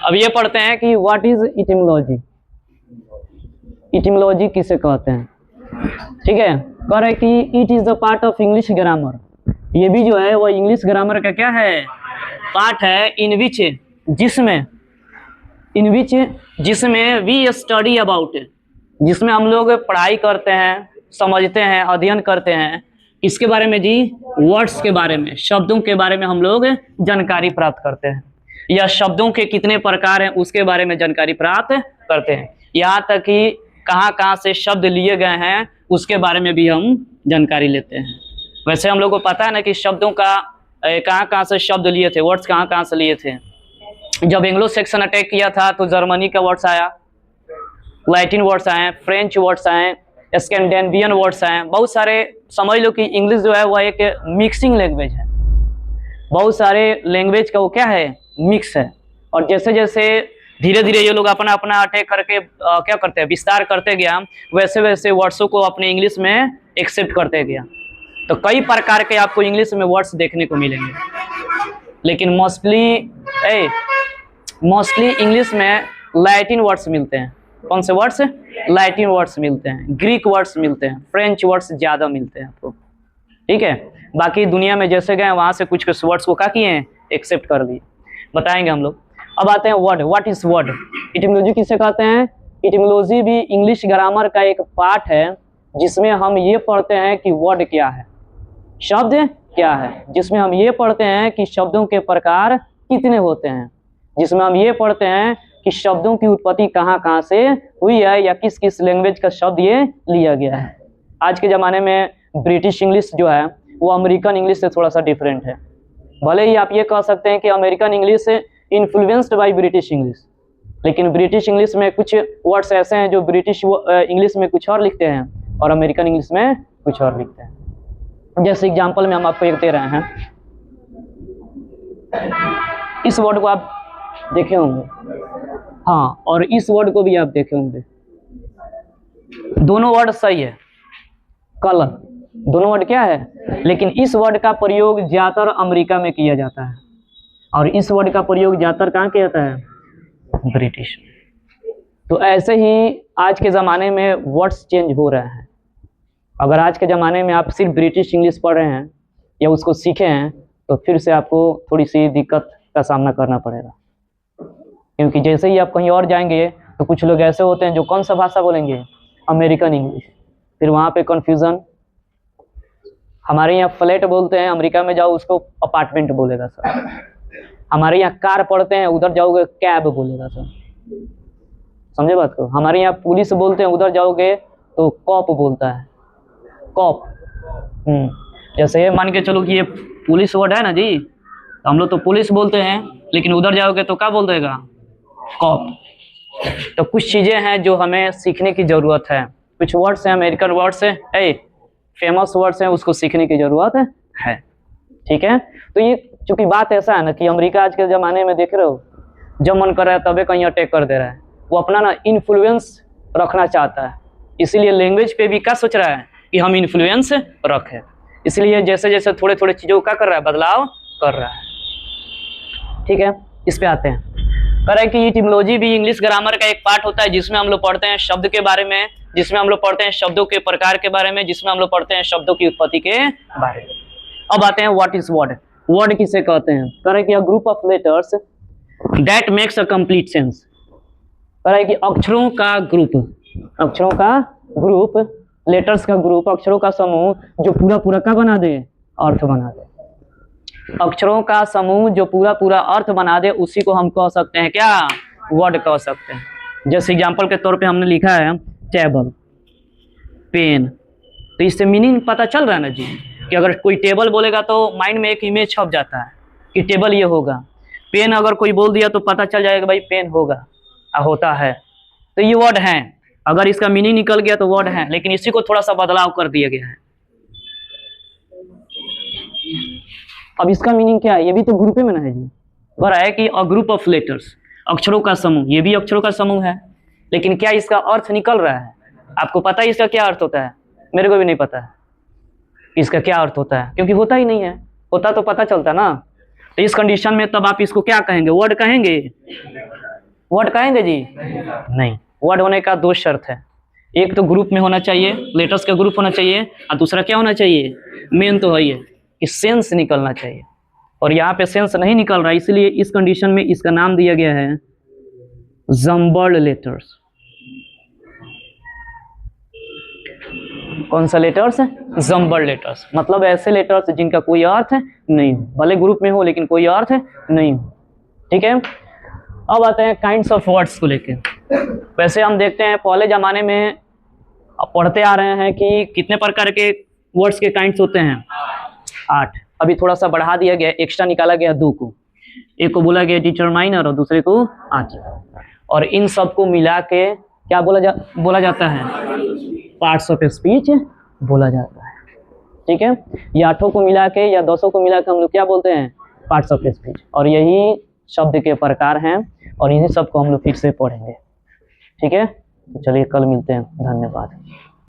अब ये पढ़ते हैं कि व्हाट इज इटिमोलॉजी। इटिमोलॉजी किसे कहते हैं? ठीक है, कह रहे कि it is the part of English grammar. ये भी जो है वो इंग्लिश ग्रामर का क्या है? पार्ट है। इन विच जिसमें वी स्टडी अबाउट, जिसमें हम लोग पढ़ाई करते हैं, समझते हैं, अध्ययन करते हैं। इसके बारे में जी? वर्ड्स के बारे में, शब्दों के बारे में हम लोग जानकारी प्राप्त करते हैं, या शब्दों के कितने प्रकार हैं उसके बारे में जानकारी प्राप्त करते हैं। यहाँ तक कि कहाँ से शब्द लिए गए हैं उसके बारे में भी हम जानकारी लेते हैं। वैसे हम लोग को पता है ना कि शब्दों का कहाँ से शब्द लिए थे, वर्ड्स कहाँ से लिए थे। जब एंग्लो सेक्शन अटैक किया था तो जर्मनी का वर्ड्स आया, लैटिन वर्ड्स आए, फ्रेंच वर्ड्स आए, स्कैंडिनेवियन वर्ड्स आए, बहुत सारे। समझ लो कि इंग्लिश जो है वह एक मिक्सिंग लैंग्वेज है, बहुत सारे लैंग्वेज का वो क्या है? मिक्स है। और जैसे जैसे धीरे धीरे ये लोग अपना अपना अटैक करके क्या करते हैं? विस्तार करते गया, वैसे वैसे वर्ड्सों को अपने इंग्लिश में एक्सेप्ट करते गया। तो कई प्रकार के आपको इंग्लिश में वर्ड्स देखने को मिलेंगे, लेकिन मोस्टली इंग्लिश में लैटिन वर्ड्स मिलते हैं। कौन से वर्ड्स? लैटिन वर्ड्स मिलते हैं, ग्रीक वर्ड्स मिलते हैं, फ्रेंच वर्ड्स ज़्यादा मिलते हैं आपको। ठीक है, बाकी दुनिया में जैसे गए वहाँ से कुछ कुछ वर्ड्स को क्या किए हैं? एक्सेप्ट कर लिए, बताएंगे हम लोग। अब आते हैं word. What is word? Etymology किसे कहते हैं? इटिमोलॉजी भी इंग्लिश ग्रामर का एक पार्ट है, जिसमें हम ये पढ़ते हैं कि वर्ड क्या है, शब्द क्या है, जिसमें हम ये पढ़ते हैं कि शब्दों के प्रकार कितने होते हैं, जिसमें हम ये पढ़ते हैं कि शब्दों की उत्पत्ति कहाँ से हुई है, या किस किस लैंग्वेज का शब्द ये लिया गया है। आज के ज़माने में ब्रिटिश इंग्लिश जो है वो अमेरिकन इंग्लिश से थोड़ा सा डिफरेंट है। भले ही आप ये कह सकते हैं कि American English influenced by British English, लेकिन ब्रिटिश इंग्लिश में कुछ वर्ड्स ऐसे हैं जो ब्रिटिश इंग्लिश में कुछ और लिखते हैं और अमेरिकन इंग्लिश में कुछ और लिखते हैं। जैसे एग्जांपल में हम आपको एक दे रहे हैं, इस वर्ड को आप देखे होंगे, हाँ, और इस वर्ड को भी आप देखे होंगे। दोनों वर्ड सही है, कलर, दोनों वर्ड क्या है, लेकिन इस वर्ड का प्रयोग ज़्यादातर अमेरिका में किया जाता है और इस वर्ड का प्रयोग ज़्यादातर कहाँ किया जाता है? ब्रिटिश। तो ऐसे ही आज के ज़माने में वर्ड्स चेंज हो रहे हैं। अगर आज के ज़माने में आप सिर्फ ब्रिटिश इंग्लिश पढ़ रहे हैं या उसको सीखे हैं तो फिर से आपको थोड़ी सी दिक्कत का सामना करना पड़ेगा, क्योंकि जैसे ही आप कहीं और जाएंगे तो कुछ लोग ऐसे होते हैं जो कौन सा भाषा बोलेंगे? American English. फिर वहाँ पे कन्फ्यूज़न। हमारे यहाँ फ्लैट बोलते हैं, अमेरिका में जाओ उसको अपार्टमेंट बोलेगा सर। हमारे यहाँ कार पढ़ते हैं, उधर जाओगे कैब बोलेगा सर। समझे बात को? हमारे यहाँ पुलिस बोलते हैं, उधर जाओगे तो कॉप बोलता है, कॉप। जैसे मान के चलो कि ये पुलिस वर्ड है ना जी, तो हम लोग तो पुलिस बोलते हैं, लेकिन उधर जाओगे तो क्या बोल देगा? कॉप। तो कुछ चीज़ें हैं जो हमें सीखने की ज़रूरत है। कुछ वर्ड्स हैं, अमेरिकन वर्ड्स हैं, फेमस वर्ड्स हैं, उसको सीखने की ज़रूरत है। ठीक है, तो ये चूंकि बात ऐसा है ना कि अमेरिका आज के ज़माने में देख रहे हो, जब मन कर रहा है तभी कहीं अटैक कर दे रहा है। वो अपना ना इन्फ्लुएंस रखना चाहता है, इसीलिए लैंग्वेज पे भी क्या सोच रहा है कि हम इन्फ्लुएंस रखें। इसलिए जैसे जैसे थोड़े थोड़े चीज़ों को क्या कर रहा है? बदलाव कर रहा है। ठीक है, इस पे आते हैं। कह रहे हैं कि इटिमोलॉजी भी इंग्लिश ग्रामर का एक पार्ट होता है, जिसमें हम लोग पढ़ते हैं शब्द के बारे में, जिसमें हम लोग पढ़ते हैं शब्दों के प्रकार के बारे में, जिसमें हम लोग पढ़ते हैं शब्दों की उत्पत्ति के बारे में। अब आते हैं व्हाट इज वर्ड। वर्ड किसे कहते हैं? कह रहे हैं कि a group of letters that makes a complete sense. कह रहे हैं कि अक्षरों का ग्रुप, लेटर्स का ग्रुप, अक्षरों का समूह जो पूरा पूरा क्या बना दे? अर्थ बना दे। अक्षरों का समूह जो पूरा पूरा अर्थ बना दे, उसी को हम कह सकते हैं क्या? वर्ड कह सकते हैं। जैसे एग्जाम्पल के तौर पे हमने लिखा है टेबल, पेन, तो इससे मीनिंग पता चल रहा है ना जी, कि अगर कोई टेबल बोलेगा तो माइंड में एक इमेज छप जाता है कि टेबल ये होगा। पेन अगर कोई बोल दिया तो पता चल जाएगा भाई पेन होगा, होता है। तो ये वर्ड है, अगर इसका मीनिंग निकल गया तो वर्ड है, लेकिन इसी को थोड़ा सा बदलाव कर दिया गया है। अब इसका मीनिंग क्या है? ये भी तो ग्रुप में ना है जी। बड़ा है कि अ ग्रुप ऑफ लेटर्स, अक्षरों का समूह, ये भी अक्षरों का समूह है, लेकिन क्या इसका अर्थ निकल रहा है? आपको पता है इसका क्या अर्थ होता है? मेरे को भी नहीं पता है इसका क्या अर्थ होता है, क्योंकि होता ही नहीं है। होता तो पता चलता ना। तो इस कंडीशन में तब आप इसको क्या कहेंगे? वर्ड कहेंगे। वर्ड कहेंगे जी? नहीं। वर्ड होने का दो शर्त है, एक तो ग्रुप में होना चाहिए, लेटर्स का ग्रुप होना चाहिए, और दूसरा क्या होना चाहिए? मेन तो है ये कि सेंस निकलना चाहिए, और यहाँ पे सेंस नहीं निकल रहा, इसलिए इस कंडीशन में इसका नाम दिया गया है जम्बल्ड लेटर्स। कौन सा लेटर्स है? जम्बल्ड लेटर्स, मतलब ऐसे लेटर्स जिनका कोई अर्थ नहीं हो, भले ग्रुप में हो लेकिन कोई अर्थ नहीं हो। ठीक है, अब आते हैं काइंड्स ऑफ वर्ड्स को लेके। वैसे हम देखते हैं पहले जमाने में पढ़ते आ रहे हैं कि कितने प्रकार के वर्ड्स के काइंड्स होते हैं? 8। अभी थोड़ा सा बढ़ा दिया गया, एक्स्ट्रा निकाला गया 2 को, एक को बोला गया डिटरमाइनर और दूसरे को आर्टिकल, और इन सब को मिला के क्या बोला जाता है? पार्ट्स ऑफ स्पीच बोला जाता है। ठीक है, ये 8 को मिला के या 10 को मिला के हम लोग क्या बोलते हैं? पार्ट्स ऑफ स्पीच, और यही शब्द के प्रकार हैं, और इन्हीं सब को हम लोग फिर से पढ़ेंगे। ठीक है, तो चलिए कल मिलते हैं, धन्यवाद।